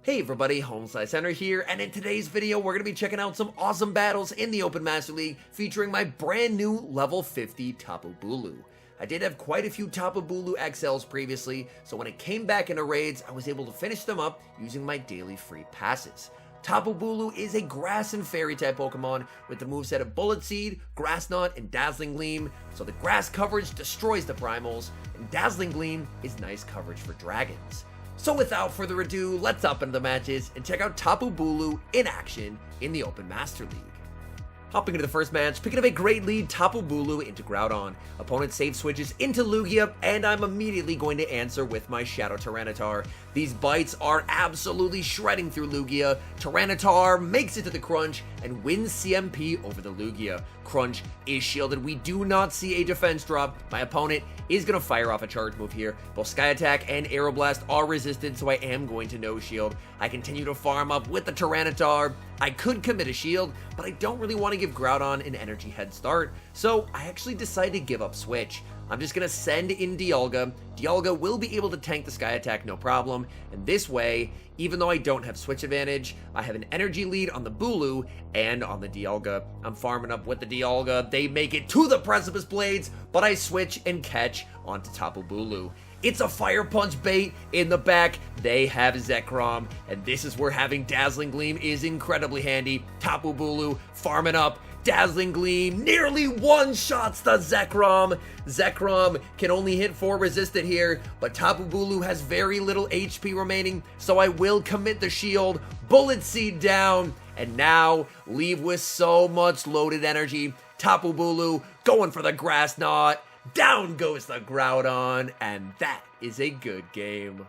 Hey everybody, HomeSliceHenry here, and in today's video we're going to be checking out some awesome battles in the Open Master League featuring my brand new level 50 TAPU BULU. I did have quite a few TAPU BULU XLs previously, so when it came back into raids I was able to finish them up using my daily free passes. TAPU BULU is a grass and fairy type Pokemon with the moveset of Bullet Seed, Grass Knot, and Dazzling Gleam, so the grass coverage destroys the primals, and Dazzling Gleam is nice coverage for dragons. So without further ado, let's hop into the matches and check out TAPU BULU in action in the Open Master League. Hopping into the first match, picking up a great lead, TAPU BULU into Groudon. Opponent save switches into Lugia, and I'm immediately going to answer with my Shadow Tyranitar. These bites are absolutely shredding through Lugia. Tyranitar makes it to the Crunch and wins CMP over the Lugia. Crunch is shielded. We do not see a defense drop. My opponent is going to fire off a charge move here. Both Sky Attack and Aeroblast are resisted, so I am going to no shield. I continue to farm up with the Tyranitar. I could commit a shield, but I don't really want to give Groudon an energy head start, so I actually decided to give up Switch. I'm just going to send in Dialga. Dialga will be able to tank the Sky Attack no problem, and this way, even though I don't have Switch advantage, I have an energy lead on the Bulu and on the Dialga. I'm farming up with the Dialga. They make it to the Precipice Blades, but I switch and catch onto TAPU BULU. It's a Fire Punch bait in the back. They have Zekrom, and this is where having Dazzling Gleam is incredibly handy. TAPU BULU farming up. Dazzling Gleam nearly one-shots the Zekrom. Zekrom can only hit 4 resisted here, but TAPU BULU has very little HP remaining, so I will commit the shield. Bullet Seed down, and now leave with so much loaded energy. TAPU BULU going for the Grass Knot. Down goes the Groudon, and that is a good game.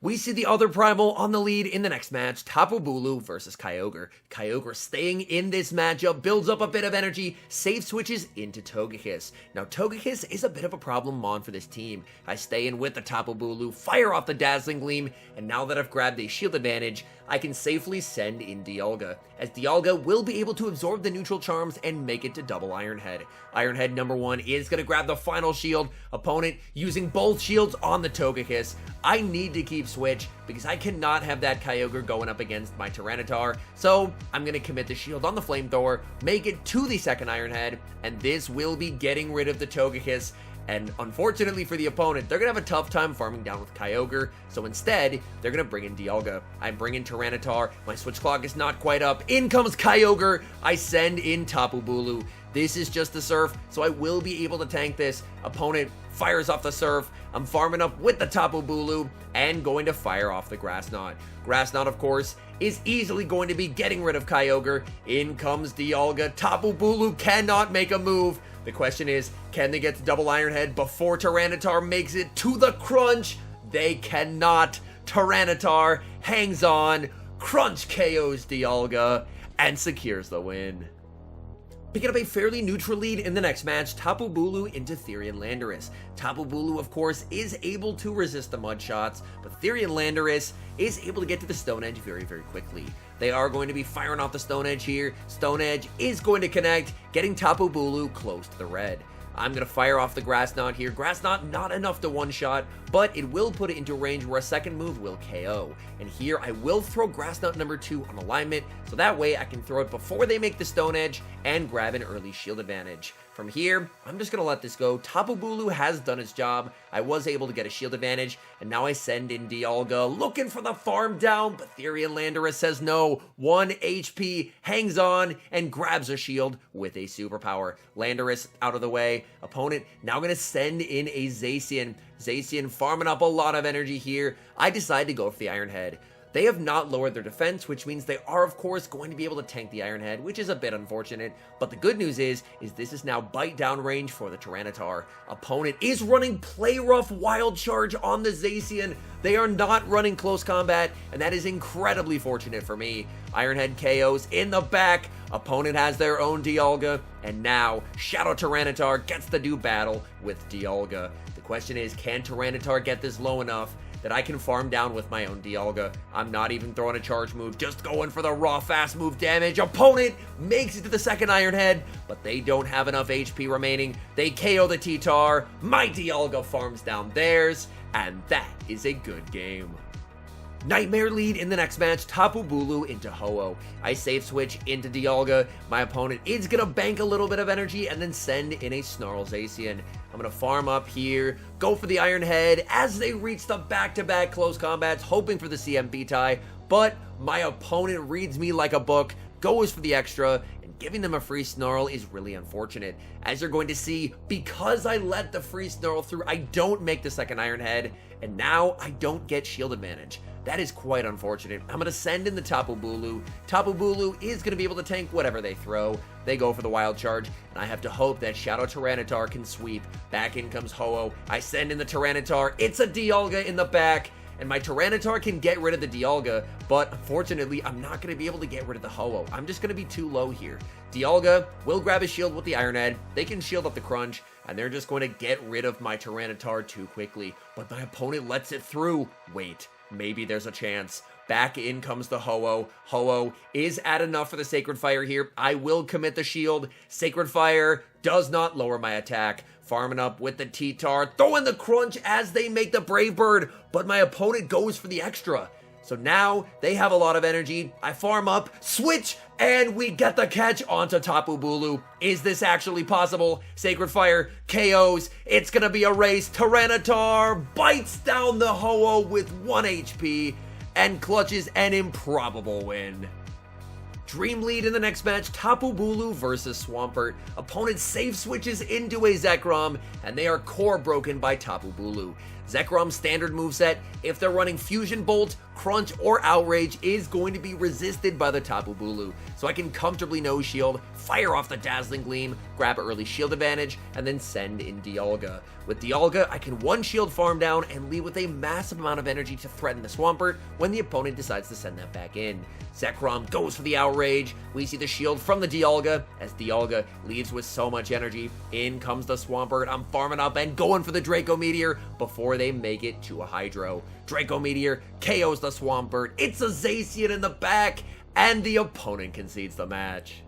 We see the other Primal on the lead in the next match, TAPU BULU versus Kyogre. Kyogre staying in this matchup, builds up a bit of energy, save switches into Togekiss. Now Togekiss is a bit of a problem mon for this team. I stay in with the TAPU BULU, fire off the Dazzling Gleam, and now that I've grabbed a shield advantage, I can safely send in Dialga, as Dialga will be able to absorb the neutral charms and make it to double Iron Head. Iron Head number 1 is going to grab the final shield, opponent using both shields on the Togekiss. I need to keep Switch because I cannot have that Kyogre going up against my Tyranitar, so I'm going to commit the shield on the Flamethrower, make it to the second Iron Head, and this will be getting rid of the Togekiss. And unfortunately for the opponent, they're going to have a tough time farming down with Kyogre, so instead, they're going to bring in Dialga. I bring in Tyranitar, my switch clock is not quite up, in comes Kyogre, I send in TAPU BULU. This is just the Surf, so I will be able to tank this. Opponent fires off the Surf, I'm farming up with the TAPU BULU, and going to fire off the Grass Knot. Grass Knot, of course, is easily going to be getting rid of Kyogre. In comes Dialga, TAPU BULU cannot make a move. The question is, can they get to double Iron Head before Tyranitar makes it to the Crunch? They cannot. Tyranitar hangs on, Crunch KOs Dialga, and secures the win. Picking up a fairly neutral lead in the next match, TAPU BULU into Therian Landorus. TAPU BULU, of course, is able to resist the mud shots, but Therian Landorus is able to get to the Stone Edge very, very quickly. They are going to be firing off the Stone Edge here. Stone Edge is going to connect, getting TAPU BULU close to the red. I'm going to fire off the Grass Knot here. Grass Knot not enough to one-shot, but it will put it into a range where a second move will KO. And here I will throw Grass Knot number 2 on alignment, so that way I can throw it before they make the Stone Edge and grab an early shield advantage. From here, I'm just going to let this go. TAPU BULU has done its job. I was able to get a shield advantage, and now I send in Dialga, looking for the farm down, but Therian Landorus says no. 1 HP, hangs on, and grabs a shield with a superpower. Landorus out of the way. Opponent now going to send in a Zacian. Zacian farming up a lot of energy here. I decide to go for the Iron Head. They have not lowered their defense, which means they are, of course, going to be able to tank the Iron Head, which is a bit unfortunate. But the good news is this is now bite down range for the Tyranitar. Opponent is running Play Rough Wild Charge on the Zacian. They are not running close combat, and that is incredibly fortunate for me. Iron Head KOs in the back. Opponent has their own Dialga, and now Shadow Tyranitar gets to do battle with Dialga. The question is, can Tyranitar get this low enough that I can farm down with my own Dialga? I'm not even throwing a charge move, just going for the raw fast move damage. Opponent makes it to the second Iron Head, but they don't have enough HP remaining. They KO the T-Tar. My Dialga farms down theirs, and that is a good game. Nightmare lead in the next match, Tapu Bulu into Ho-Oh. I safe switch into Dialga. My opponent is going to bank a little bit of energy and then send in a Snarl Zacian. I'm going to farm up here, go for the Iron Head as they reach the back-to-back close combats, hoping for the CMP tie, but my opponent reads me like a book, goes for the extra, and giving them a free Snarl is really unfortunate. As you're going to see, because I let the free Snarl through, I don't make the second Iron Head, and now I don't get shield advantage. That is quite unfortunate. I'm going to send in the Tapu Bulu. Tapu Bulu is going to be able to tank whatever they throw. They go for the Wild Charge, and I have to hope that Shadow Tyranitar can sweep. Back in comes Ho-Oh. I send in the Tyranitar. It's a Dialga in the back, and my Tyranitar can get rid of the Dialga, but unfortunately, I'm not going to be able to get rid of the Ho-Oh. I'm just going to be too low here. Dialga will grab a shield with the Iron Head. They can shield up the Crunch, and they're just going to get rid of my Tyranitar too quickly, but my opponent lets it through. Wait. Maybe there's a chance. Back in comes the Ho-Oh. Ho-Oh is at enough for the Sacred Fire here. I will commit the shield. Sacred Fire does not lower my attack. Farming up with the T-Tar. Throwing the Crunch as they make the Brave Bird. But my opponent goes for the extra. So now they have a lot of energy. I farm up, switch, and we get the catch onto Tapu Bulu. Is this actually possible? Sacred Fire KOs. It's going to be a race. Tyranitar bites down the Ho-Oh with 1 HP and clutches an improbable win. Dream lead in the next match, Tapu Bulu versus Swampert. Opponent safe switches into a Zekrom, and they are core broken by Tapu Bulu. Zekrom's standard moveset, if they're running Fusion Bolt, Crunch, or Outrage, is going to be resisted by the Tapu Bulu. So I can comfortably no shield, fire off the Dazzling Gleam, grab early shield advantage, and then send in Dialga. With Dialga, I can one shield farm down and leave with a massive amount of energy to threaten the Swampert when the opponent decides to send that back in. Zekrom goes for the Outrage. We see the shield from the Dialga as Dialga leaves with so much energy. In comes the Swampert. I'm farming up and going for the Draco Meteor before they make it to a Hydro. Draco Meteor KOs the Swampert. It's a Zacian in the back, and the opponent concedes the match.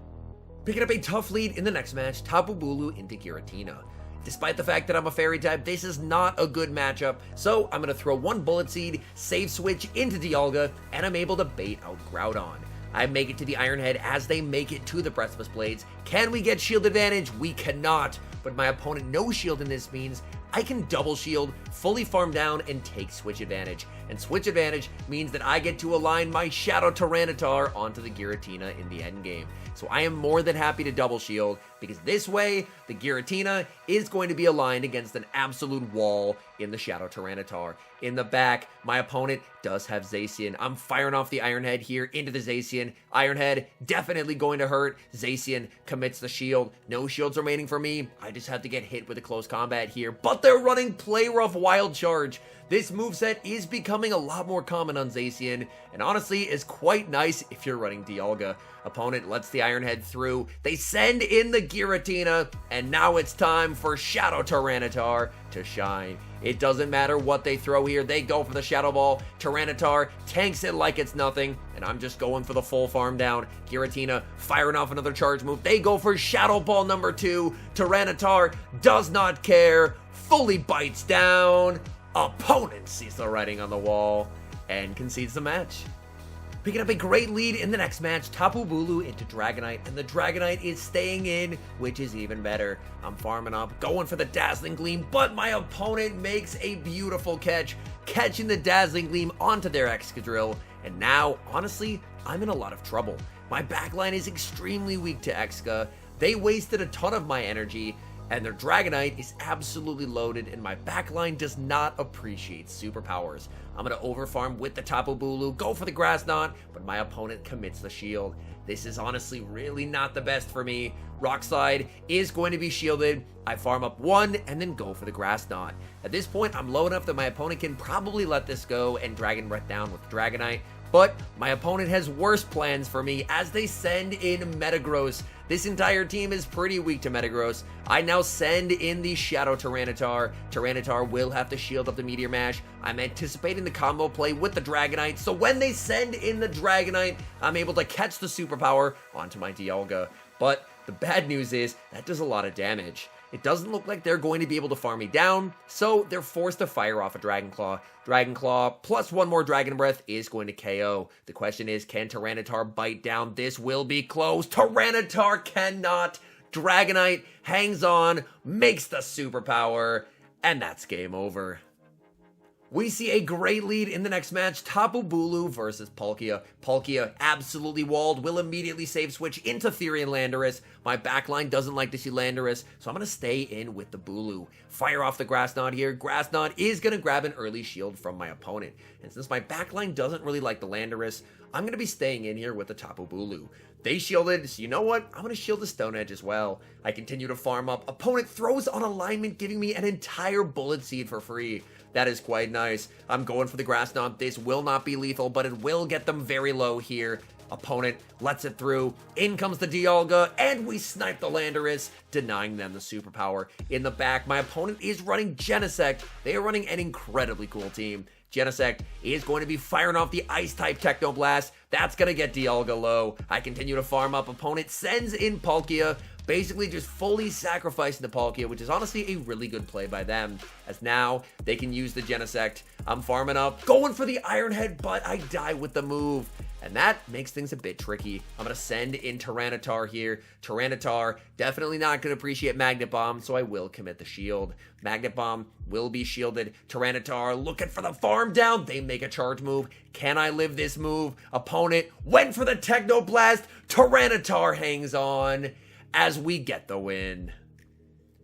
Picking up a tough lead in the next match, Tapu Bulu into Giratina. Despite the fact that I'm a Fairy type, this is not a good matchup, so I'm going to throw one Bullet Seed, save switch into Dialga, and I'm able to bait out Groudon. I make it to the Iron Head as they make it to the Breathless Blades. Can we get shield advantage? We cannot, but my opponent no shield in this means I can double shield, fully farm down, and take switch advantage. And switch advantage means that I get to align my Shadow Tyranitar onto the Giratina in the endgame. So I am more than happy to double shield, because this way, the Giratina is going to be aligned against an absolute wall in the Shadow Tyranitar. In the back, my opponent does have Zacian. I'm firing off the Iron Head here into the Zacian. Iron Head definitely going to hurt. Zacian commits the shield. No shields remaining for me. I just have to get hit with a close combat here, but they're running Play Rough Wild Charge. This moveset is becoming a lot more common on Zacian, and honestly is quite nice if you're running Dialga. Opponent lets the Iron Head through, they send in the Giratina, and now it's time for Shadow Tyranitar to shine. It doesn't matter what they throw here, they go for the Shadow Ball. Tyranitar tanks it like it's nothing, and I'm just going for the full farm down. Giratina firing off another charge move, they go for Shadow Ball number 2. Tyranitar does not care, fully bites down. Opponent sees the writing on the wall and concedes the match. Picking up a great lead in the next match, Tapu Bulu into Dragonite, and the Dragonite is staying in, which is even better. I'm farming up, going for the Dazzling Gleam, but my opponent makes a beautiful catch, catching the Dazzling Gleam onto their Excadrill, and now, honestly, I'm in a lot of trouble. My backline is extremely weak to Exca. They wasted a ton of my energy, and their Dragonite is absolutely loaded, and my backline does not appreciate superpowers. I'm going to overfarm with the Tapu Bulu, go for the Grass Knot, but my opponent commits the shield. This is honestly really not the best for me. Rock Slide is going to be shielded. I farm up one and then go for the Grass Knot. At this point, I'm low enough that my opponent can probably let this go and Dragon Breath down with Dragonite, but my opponent has worse plans for me as they send in Metagross. This entire team is pretty weak to Metagross. I now send in the Shadow Tyranitar. Tyranitar will have to shield up the Meteor Mash. I'm anticipating the combo play with the Dragonite, so when they send in the Dragonite, I'm able to catch the superpower onto my Dialga. But the bad news is that does a lot of damage. it doesn't look like they're going to be able to farm me down, so they're forced to fire off a Dragon Claw. Dragon Claw plus one more Dragon Breath is going to KO. The question is, can Tyranitar bite down? This will be close. Tyranitar cannot. Dragonite hangs on, makes the superpower, and that's game over. We see a great lead in the next match, Tapu Bulu versus Palkia. Palkia absolutely walled, will immediately save switch into Therian Landorus. My backline doesn't like to see Landorus, so I'm going to stay in with the Bulu. Fire off the Grass Knot here. Grass Knot is going to grab an early shield from my opponent. And since my backline doesn't really like the Landorus, I'm going to be staying in here with the Tapu Bulu. They shielded, so you know what? I'm going to shield the Stone Edge as well. I continue to farm up. Opponent throws on alignment, giving me an entire Bullet Seed for free. That is quite nice. I'm going for the Grass Knot. This will not be lethal, but it will get them very low here. Opponent lets it through. In comes the Dialga, and we snipe the Landorus, denying them the superpower. In the back, my opponent is running Genesect. They are running an incredibly cool team. Genesect is going to be firing off the Ice-type Techno Blast. That's going to get Dialga low. I continue to farm up. Opponent sends in Palkia, basically just fully sacrificing the Palkia, which is honestly a really good play by them, as now they can use the Genesect. I'm farming up, going for the Iron Head, but I die with the move. And that makes things a bit tricky. I'm going to send in Tyranitar here. Tyranitar definitely not going to appreciate Magnet Bomb, so I will commit the shield. Magnet Bomb will be shielded. Tyranitar looking for the farm down. They make a charge move. Can I live this move? Opponent went for the Techno Blast. Tyranitar hangs on as we get the win.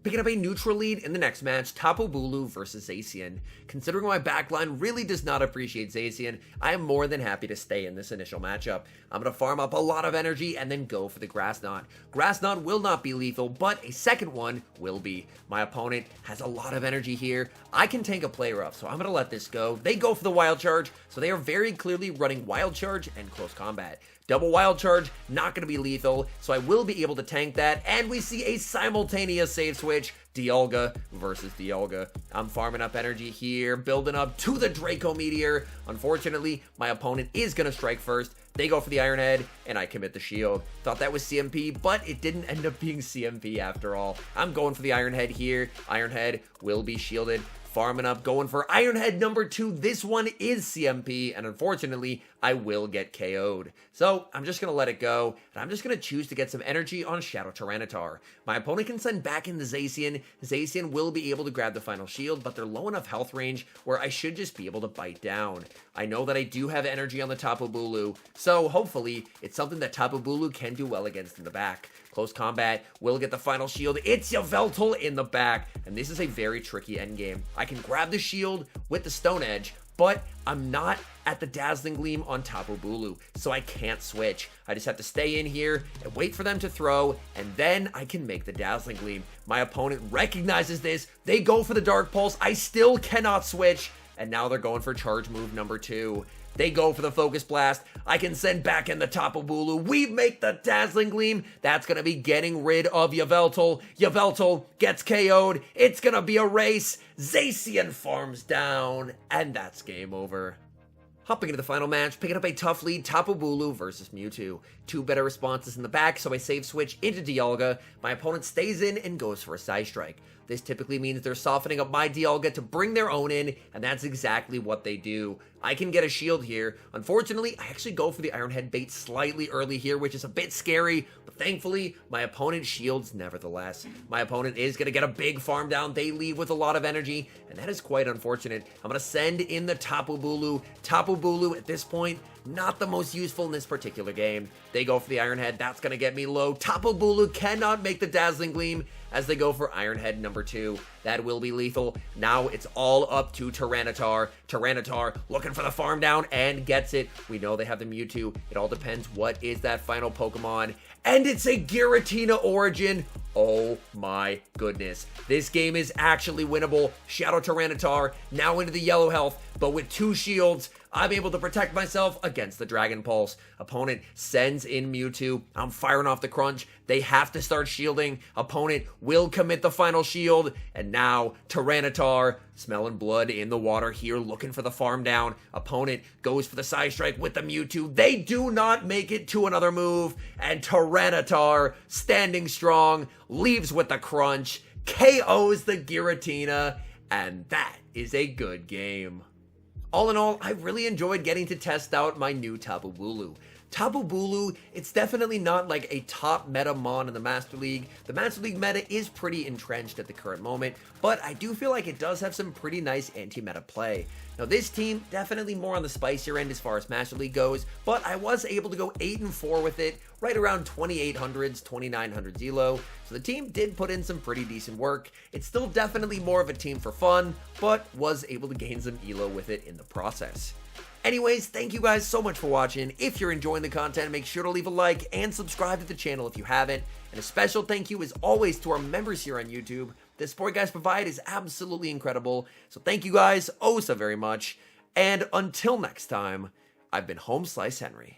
Picking up a neutral lead in the next match, Tapu Bulu versus Zacian. Considering my backline really does not appreciate Zacian, I am more than happy to stay in this initial matchup. I'm going to farm up a lot of energy and then go for the Grass Knot. Grass Knot will not be lethal, but a second one will be. My opponent has a lot of energy here. I can tank a player up, so I'm going to let this go. They go for the Wild Charge, so they are very clearly running Wild Charge and Close Combat. Double Wild Charge, not going to be lethal, so I will be able to tank that, and we see a simultaneous save switch, Dialga versus Dialga. I'm farming up energy here, building up to the Draco Meteor. Unfortunately, my opponent is going to strike first. They go for the Iron Head, and I commit the shield. Thought that was CMP, but it didn't end up being CMP after all. I'm going for the Iron Head here. Iron Head will be shielded. Farming up, going for Iron Head number 2. This one is CMP, and unfortunately, I will get KO'd. So, I'm just going to let it go, and I'm just going to choose to get some energy on Shadow Tyranitar. My opponent can send back in the Zacian. Zacian will be able to grab the final shield, but they're low enough health range where I should just be able to bite down. I know that I do have energy on the Tapu Bulu, so hopefully, it's something that Tapu Bulu can do well against in the back. Close Combat will get the final shield. It's Yveltal in the back, and this is a very tricky endgame. I can grab the shield with the Stone Edge, but I'm not at the Dazzling Gleam on Tapu Bulu, so I can't switch. I just have to stay in here and wait for them to throw, and then I can make the Dazzling Gleam. My opponent recognizes this. They go for the Dark Pulse. I still cannot switch, and now they're going for charge move number 2. They go for the Focus Blast. I can send back in the Tapu Bulu. We make the Dazzling Gleam. That's going to be getting rid of Yveltal. Yveltal gets KO'd. It's going to be a race. Zacian farms down, and that's game over. Hopping into the final match, picking up a tough lead, Tapu Bulu versus Mewtwo. Two better responses in the back, so I save switch into Dialga. My opponent stays in and goes for a Side Strike. This typically means they're softening up my Dialga to bring their own in, and that's exactly what they do. I can get a shield here. Unfortunately, I actually go for the Iron Head bait slightly early here, which is a bit scary, but thankfully, my opponent shields nevertheless. My opponent is going to get a big farm down. They leave with a lot of energy, and that is quite unfortunate. I'm going to send in the Tapu Bulu. Tapu Bulu, at this point, not the most useful in this particular game. They go for the Iron Head. That's going to get me low. Tapu Bulu cannot make the Dazzling Gleam as they go for Iron Head number 2. That will be lethal. Now it's all up to Tyranitar. Tyranitar looking for the farm down and gets it. We know they have the Mewtwo. It all depends what is that final Pokemon. And it's a Giratina origin. Oh my goodness. This game is actually winnable. Shadow Tyranitar now into the yellow health, but with 2 shields, I'm able to protect myself against the Dragon Pulse. Opponent sends in Mewtwo. I'm firing off the Crunch. They have to start shielding. Opponent will commit the final shield. And now Tyranitar smelling blood in the water here, looking for the farm down. Opponent goes for the Side Strike with the Mewtwo. They do not make it to another move. And Tyranitar, standing strong, leaves with the Crunch. KOs the Giratina, and that is a good game. All in all, I really enjoyed getting to test out my new Tapu Bulu. Tapu Bulu, it's definitely not like a top meta mon in the Master League. The Master League meta is pretty entrenched at the current moment, but I do feel like it does have some pretty nice anti-meta play. Now this team, definitely more on the spicier end as far as Master League goes, but I was able to go 8-4 with it, right around 2800s, 2900s elo, so the team did put in some pretty decent work. It's still definitely more of a team for fun, but was able to gain some elo with it in the process. Anyways, thank you guys so much for watching. If you're enjoying the content, make sure to leave a like and subscribe to the channel if you haven't. And a special thank you as always to our members here on YouTube. The support you guys provide is absolutely incredible. So thank you guys oh so very much. And until next time, I've been HomeSliceHenry.